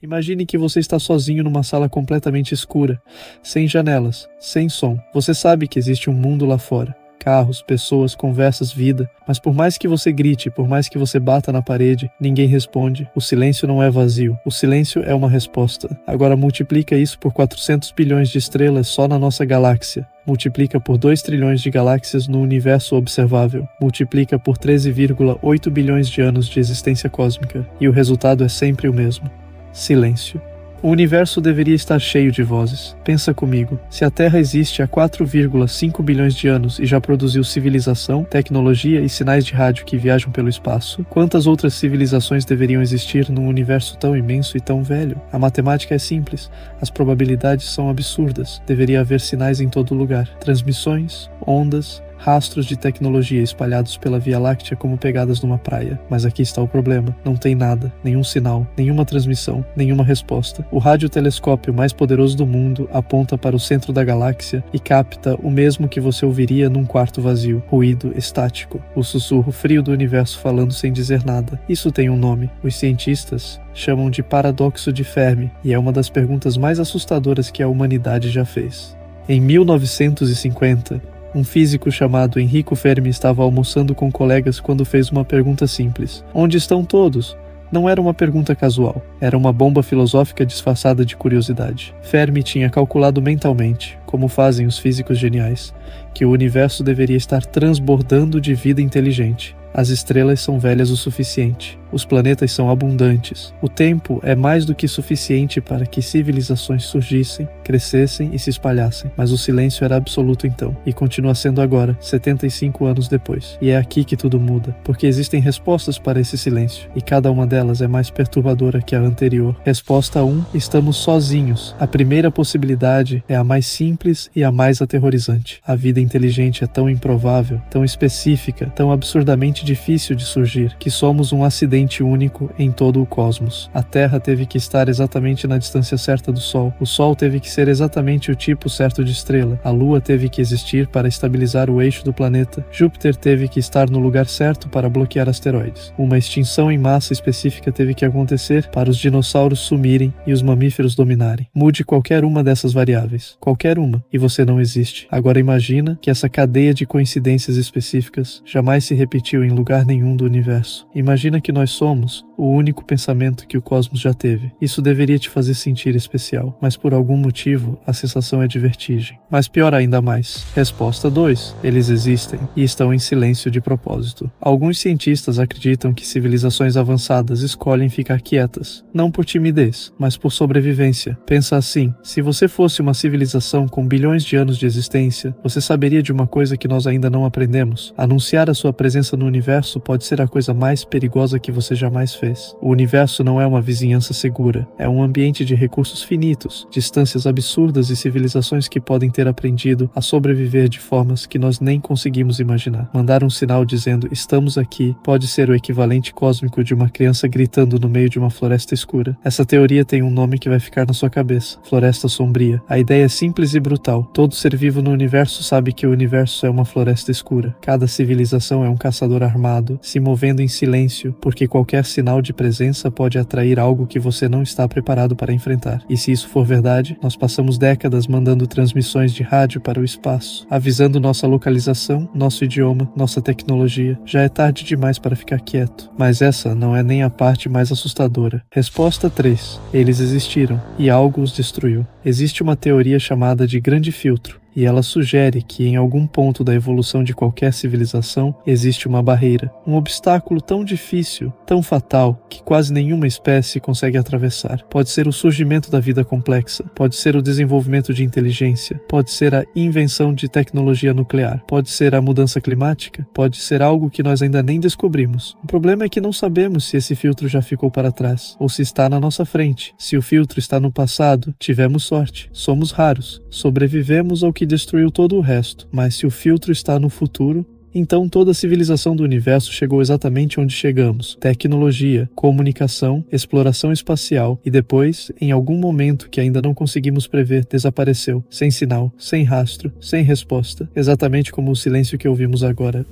Imagine que você está sozinho numa sala completamente escura, sem janelas, sem som. Você sabe que existe um mundo lá fora. Carros, pessoas, conversas, vida. Mas por mais que você grite, por mais que você bata na parede, ninguém responde. O silêncio não é vazio. O silêncio é uma resposta. Agora multiplica isso por 400 bilhões de estrelas só na nossa galáxia. Multiplica por 2 trilhões de galáxias no universo observável. Multiplica por 13,8 bilhões de anos de existência cósmica. E o resultado é sempre o mesmo. Silêncio. O universo deveria estar cheio de vozes. Pensa comigo, se a Terra existe há 4,5 bilhões de anos e já produziu civilização, tecnologia e sinais de rádio que viajam pelo espaço, quantas outras civilizações deveriam existir num universo tão imenso e tão velho? A matemática é simples, as probabilidades são absurdas, deveria haver sinais em todo lugar, transmissões, ondas, rastros de tecnologia espalhados pela Via Láctea como pegadas numa praia. Mas aqui está o problema. Não tem nada, nenhum sinal, nenhuma transmissão, nenhuma resposta. O radiotelescópio mais poderoso do mundo aponta para o centro da galáxia e capta o mesmo que você ouviria num quarto vazio. Ruído estático. O sussurro frio do universo falando sem dizer nada. Isso tem um nome. Os cientistas chamam de paradoxo de Fermi e é uma das perguntas mais assustadoras que a humanidade já fez. Em 1950, um físico chamado Enrico Fermi estava almoçando com colegas quando fez uma pergunta simples. Onde estão todos? Não era uma pergunta casual, era uma bomba filosófica disfarçada de curiosidade. Fermi tinha calculado mentalmente, como fazem os físicos geniais, que o universo deveria estar transbordando de vida inteligente. As estrelas são velhas o suficiente. Os planetas são abundantes. O tempo é mais do que suficiente para que civilizações surgissem, crescessem e se espalhassem. Mas o silêncio era absoluto então, e continua sendo agora, 75 anos depois. E é aqui que tudo muda, porque existem respostas para esse silêncio, e cada uma delas é mais perturbadora que a anterior. Resposta 1: estamos sozinhos. A primeira possibilidade é a mais simples e a mais aterrorizante. A vida inteligente é tão improvável, tão específica, tão absurdamente difícil de surgir, que somos um acidente único em todo o cosmos. A Terra teve que estar exatamente na distância certa do Sol. O Sol teve que ser exatamente o tipo certo de estrela. A Lua teve que existir para estabilizar o eixo do planeta. Júpiter teve que estar no lugar certo para bloquear asteroides. Uma extinção em massa específica teve que acontecer para os dinossauros sumirem e os mamíferos dominarem. Mude qualquer uma dessas variáveis. Qualquer uma, e você não existe. Agora imagina que essa cadeia de coincidências específicas jamais se repetiu em lugar nenhum do universo. Imagina que nós somos o único pensamento que o cosmos já teve. Isso deveria te fazer sentir especial, mas por algum motivo a sensação é de vertigem. Mas pior ainda mais. Resposta 2. Eles existem e estão em silêncio de propósito. Alguns cientistas acreditam que civilizações avançadas escolhem ficar quietas, não por timidez, mas por sobrevivência. Pensa assim, se você fosse uma civilização com bilhões de anos de existência, você saberia de uma coisa que nós ainda não aprendemos. Anunciar a sua presença no universo pode ser a coisa mais perigosa que você jamais fez. O universo não é uma vizinhança segura, é um ambiente de recursos finitos, distâncias absurdas e civilizações que podem ter aprendido a sobreviver de formas que nós nem conseguimos imaginar. Mandar um sinal dizendo "estamos aqui" pode ser o equivalente cósmico de uma criança gritando no meio de uma floresta escura. Essa teoria tem um nome que vai ficar na sua cabeça: Floresta Sombria. A ideia é simples e brutal. Todo ser vivo no universo sabe que o universo é uma floresta escura. Cada civilização é um caçador armado, se movendo em silêncio, porque qualquer sinal de presença pode atrair algo que você não está preparado para enfrentar. E se isso for verdade, nós passamos décadas mandando transmissões de rádio para o espaço, avisando nossa localização, nosso idioma, nossa tecnologia. Já é tarde demais para ficar quieto. Mas essa não é nem a parte mais assustadora. Resposta 3. Eles existiram, e algo os destruiu. Existe uma teoria chamada de Grande Filtro, e ela sugere que em algum ponto da evolução de qualquer civilização existe uma barreira, um obstáculo tão difícil, tão fatal, que quase nenhuma espécie consegue atravessar. Pode ser o surgimento da vida complexa, pode ser o desenvolvimento de inteligência, pode ser a invenção de tecnologia nuclear, pode ser a mudança climática, pode ser algo que nós ainda nem descobrimos. O problema é que não sabemos se esse filtro já ficou para trás, ou se está na nossa frente. Se o filtro está no passado, tivemos sorte, somos raros, sobrevivemos ao que destruiu todo o resto. Mas se o filtro está no futuro, então toda a civilização do universo chegou exatamente onde chegamos. Tecnologia, comunicação, exploração espacial e depois, em algum momento que ainda não conseguimos prever, desapareceu, sem sinal, sem rastro, sem resposta, exatamente como o silêncio que ouvimos agora.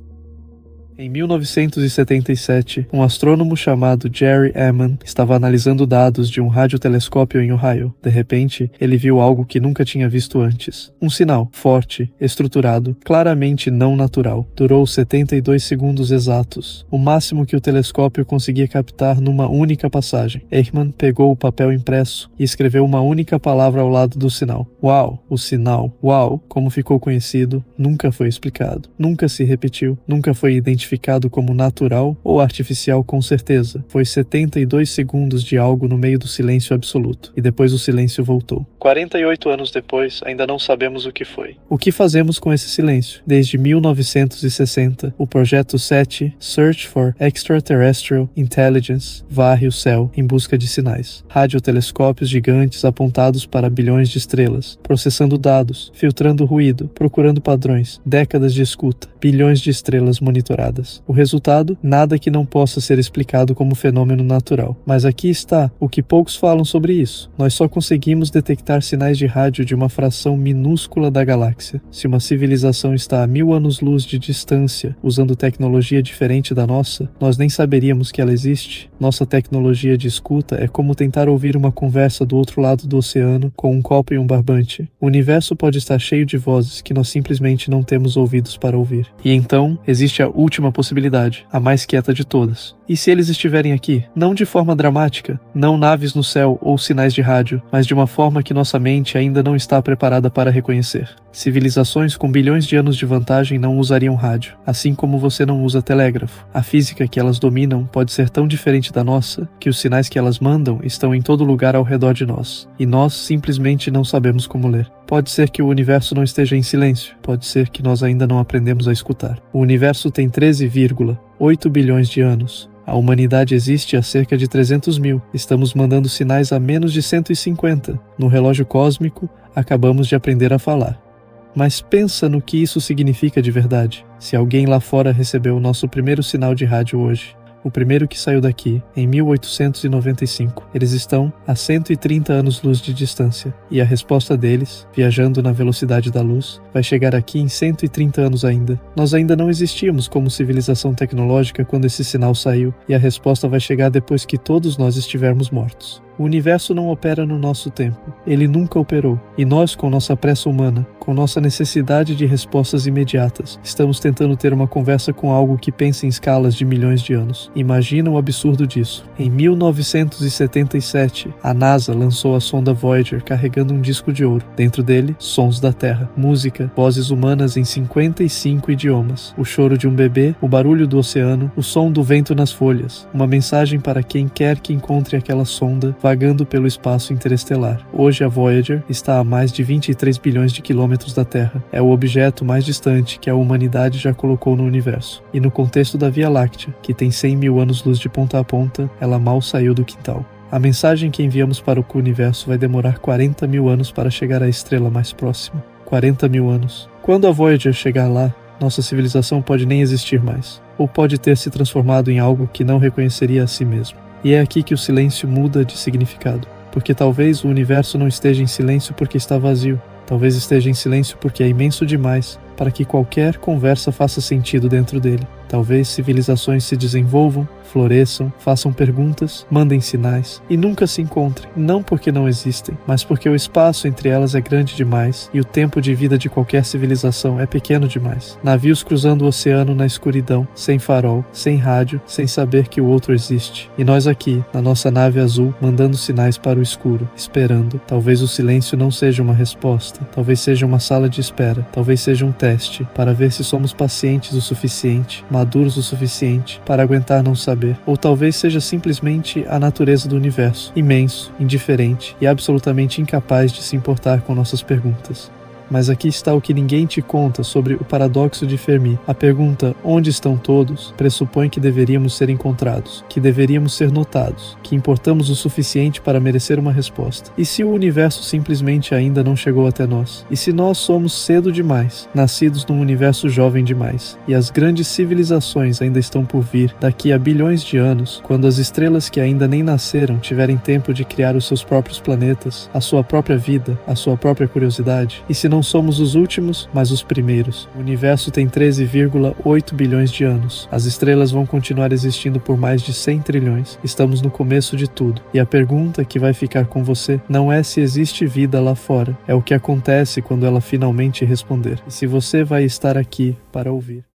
Em 1977, um astrônomo chamado Jerry Ehman estava analisando dados de um radiotelescópio em Ohio. De repente, ele viu algo que nunca tinha visto antes. Um sinal, forte, estruturado, claramente não natural. Durou 72 segundos exatos, o máximo que o telescópio conseguia captar numa única passagem. Ehman pegou o papel impresso e escreveu uma única palavra ao lado do sinal. Uau! O sinal, uau, como ficou conhecido, nunca foi explicado. Nunca se repetiu, nunca foi identificado como natural ou artificial com certeza. Foi 72 segundos de algo no meio do silêncio absoluto. E depois o silêncio voltou. 48 anos depois, ainda não sabemos o que foi. O que fazemos com esse silêncio? Desde 1960, o projeto SETI, Search for Extraterrestrial Intelligence, varre o céu em busca de sinais. Radiotelescópios gigantes apontados para bilhões de estrelas, processando dados, filtrando ruído, procurando padrões, décadas de escuta, bilhões de estrelas monitoradas. O resultado? Nada que não possa ser explicado como fenômeno natural. Mas aqui está o que poucos falam sobre isso. Nós só conseguimos detectar sinais de rádio de uma fração minúscula da galáxia. Se uma civilização está a 1000 anos-luz de distância, usando tecnologia diferente da nossa, nós nem saberíamos que ela existe. Nossa tecnologia de escuta é como tentar ouvir uma conversa do outro lado do oceano com um copo e um barbante. O universo pode estar cheio de vozes que nós simplesmente não temos ouvidos para ouvir. E então, existe a última possibilidade, a mais quieta de todas. E se eles estiverem aqui, não de forma dramática, não naves no céu ou sinais de rádio, mas de uma forma que nossa mente ainda não está preparada para reconhecer? Civilizações com bilhões de anos de vantagem não usariam rádio, assim como você não usa telégrafo. A física que elas dominam pode ser tão diferente da nossa, que os sinais que elas mandam estão em todo lugar ao redor de nós, e nós simplesmente não sabemos como ler. Pode ser que o universo não esteja em silêncio, pode ser que nós ainda não aprendemos a escutar. O universo tem 13,8 bilhões de anos. A humanidade existe há cerca de 300 mil. Estamos mandando sinais a menos de 150. No relógio cósmico, acabamos de aprender a falar. Mas pensa no que isso significa de verdade. Se alguém lá fora recebeu o nosso primeiro sinal de rádio hoje, o primeiro que saiu daqui, em 1895. Eles estão a 130 anos-luz de distância, e a resposta deles, viajando na velocidade da luz, vai chegar aqui em 130 anos ainda. Nós ainda não existíamos como civilização tecnológica quando esse sinal saiu, e a resposta vai chegar depois que todos nós estivermos mortos. O universo não opera no nosso tempo. Ele nunca operou. E nós, com nossa pressa humana, com nossa necessidade de respostas imediatas, estamos tentando ter uma conversa com algo que pensa em escalas de milhões de anos. Imagina o absurdo disso. Em 1977, a NASA lançou a sonda Voyager carregando um disco de ouro. Dentro dele, sons da Terra, música, vozes humanas em 55 idiomas. O choro de um bebê, o barulho do oceano, o som do vento nas folhas. Uma mensagem para quem quer que encontre aquela sonda vagando pelo espaço interestelar. Hoje a Voyager está a mais de 23 bilhões de quilômetros da Terra. É o objeto mais distante que a humanidade já colocou no universo. E no contexto da Via Láctea, que tem 100 mil anos-luz de ponta a ponta, ela mal saiu do quintal. A mensagem que enviamos para o universo vai demorar 40 mil anos para chegar à estrela mais próxima. 40 mil anos. Quando a Voyager chegar lá, nossa civilização pode nem existir mais. Ou pode ter se transformado em algo que não reconheceria a si mesmo. E é aqui que o silêncio muda de significado, porque talvez o universo não esteja em silêncio porque está vazio, talvez esteja em silêncio porque é imenso demais para que qualquer conversa faça sentido dentro dele. Talvez civilizações se desenvolvam, floresçam, façam perguntas, mandem sinais e nunca se encontrem, não porque não existem, mas porque o espaço entre elas é grande demais e o tempo de vida de qualquer civilização é pequeno demais. Navios cruzando o oceano na escuridão, sem farol, sem rádio, sem saber que o outro existe. E nós aqui, na nossa nave azul, mandando sinais para o escuro, esperando. Talvez o silêncio não seja uma resposta, talvez seja uma sala de espera, talvez seja um teste para ver se somos pacientes o suficiente, maduros o suficiente para aguentar não saber, ou talvez seja simplesmente a natureza do universo, imenso, indiferente e absolutamente incapaz de se importar com nossas perguntas. Mas aqui está o que ninguém te conta sobre o paradoxo de Fermi. A pergunta, onde estão todos, pressupõe que deveríamos ser encontrados, que deveríamos ser notados, que importamos o suficiente para merecer uma resposta. E se o universo simplesmente ainda não chegou até nós? E se nós somos cedo demais, nascidos num universo jovem demais, e as grandes civilizações ainda estão por vir daqui a bilhões de anos, quando as estrelas que ainda nem nasceram tiverem tempo de criar os seus próprios planetas, a sua própria vida, a sua própria curiosidade? E se não não somos os últimos, mas os primeiros. O universo tem 13,8 bilhões de anos. As estrelas vão continuar existindo por mais de 100 trilhões. Estamos no começo de tudo. E a pergunta que vai ficar com você não é se existe vida lá fora, é o que acontece quando ela finalmente responder. E se você vai estar aqui para ouvir.